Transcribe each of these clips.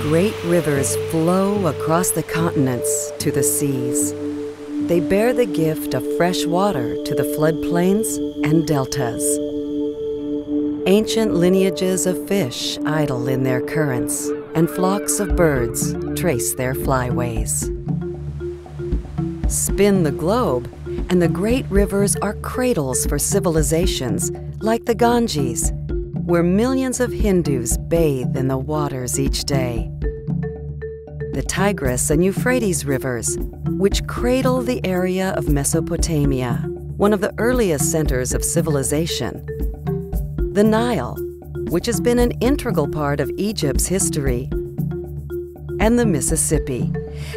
Great rivers flow across the continents to the seas. They bear the gift of fresh water to the floodplains and deltas. Ancient lineages of fish idle in their currents, and flocks of birds trace their flyways. Spin the globe, and the great rivers are cradles for civilizations like the Ganges, where millions of Hindus bathe in the waters each day. The Tigris and Euphrates rivers, which cradle the area of Mesopotamia, one of the earliest centers of civilization. The Nile, which has been an integral part of Egypt's history. And the Mississippi,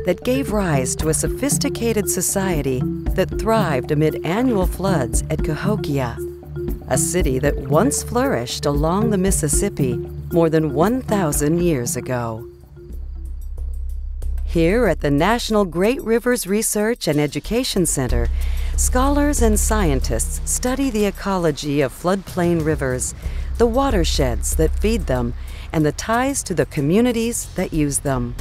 that gave rise to a sophisticated society that thrived amid annual floods at Cahokia, a city that once flourished along the Mississippi more than 1,000 years ago. Here at the National Great Rivers Research and Education Center, scholars and scientists study the ecology of floodplain rivers, the watersheds that feed them, and the ties to the communities that use them.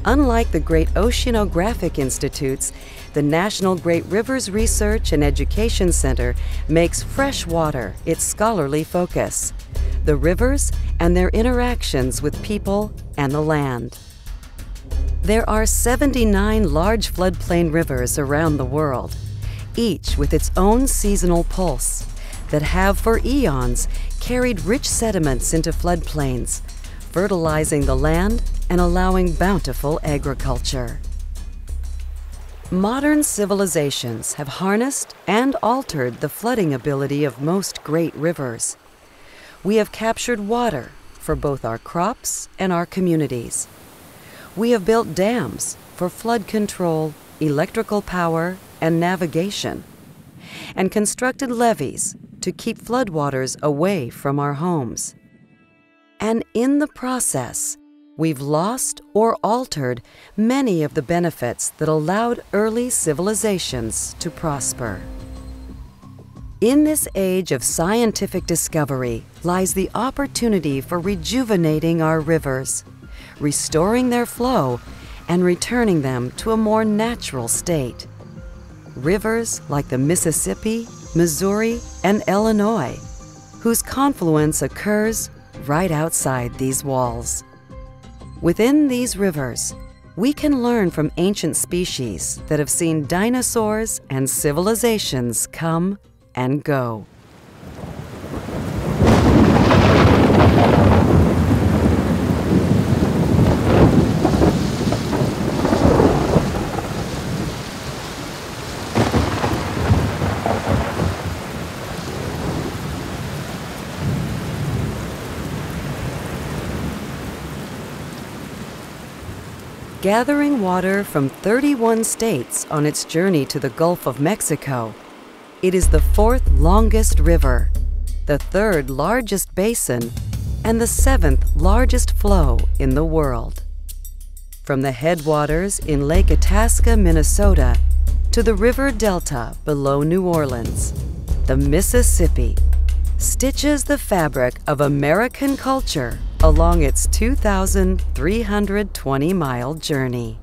Unlike the great oceanographic institutes, the National Great Rivers Research and Education Center makes fresh water its scholarly focus, the rivers and their interactions with people and the land. There are 79 large floodplain rivers around the world, each with its own seasonal pulse, that have for eons carried rich sediments into floodplains, fertilizing the land and allowing bountiful agriculture. Modern civilizations have harnessed and altered the flooding ability of most great rivers. We have captured water for both our crops and our communities. We have built dams for flood control, electrical power, and navigation, and constructed levees to keep floodwaters away from our homes. And in the process, we've lost or altered many of the benefits that allowed early civilizations to prosper. In this age of scientific discovery lies the opportunity for rejuvenating our rivers, restoring their flow, and returning them to a more natural state. Rivers like the Mississippi, Missouri, and Illinois, whose confluence occurs right outside these walls. Within these rivers, we can learn from ancient species that have seen dinosaurs and civilizations come and go. Gathering water from 31 states on its journey to the Gulf of Mexico, it is the fourth longest river, the third largest basin, and the seventh largest flow in the world. From the headwaters in Lake Itasca, Minnesota, to the river delta below New Orleans, the Mississippi stitches the fabric of American culture along its 2,320-mile journey.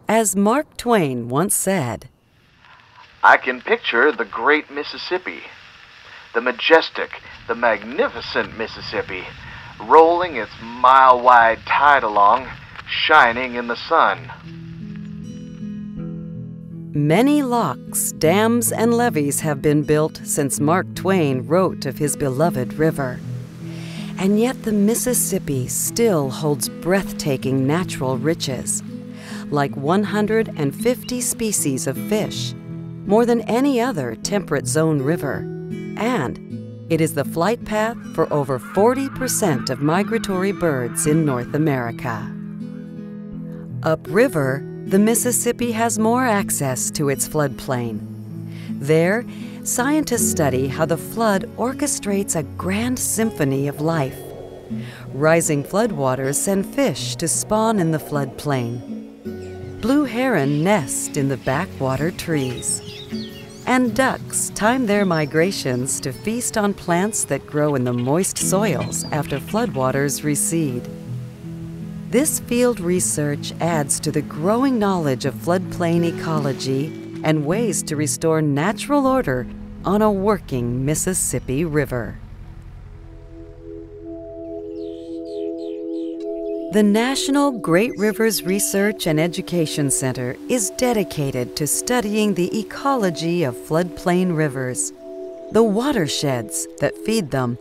As Mark Twain once said, "I can picture the great Mississippi, the majestic, the magnificent Mississippi, rolling its mile-wide tide along, shining in the sun." Many locks, dams, and levees have been built since Mark Twain wrote of his beloved river. And yet the Mississippi still holds breathtaking natural riches, like 150 species of fish, more than any other temperate zone river, and it is the flight path for over 40% of migratory birds in North America. Upriver, the Mississippi has more access to its floodplain. There, scientists study how the flood orchestrates a grand symphony of life. Rising floodwaters send fish to spawn in the floodplain. Blue heron nest in the backwater trees. And ducks time their migrations to feast on plants that grow in the moist soils after floodwaters recede. This field research adds to the growing knowledge of floodplain ecology and ways to restore natural order on a working Mississippi River. The National Great Rivers Research and Education Center is dedicated to studying the ecology of floodplain rivers, the watersheds that feed them,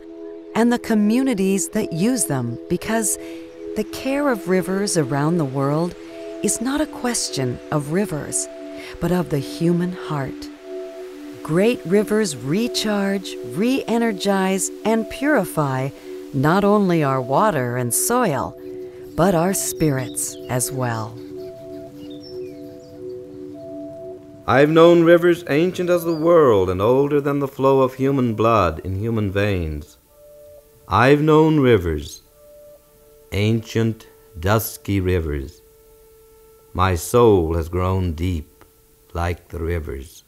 and the communities that use them, because the care of rivers around the world is not a question of rivers, but of the human heart. Great rivers recharge, re-energize, and purify not only our water and soil, but our spirits as well. I've known rivers ancient as the world and older than the flow of human blood in human veins. I've known rivers, ancient, dusky rivers. My soul has grown deep like the rivers.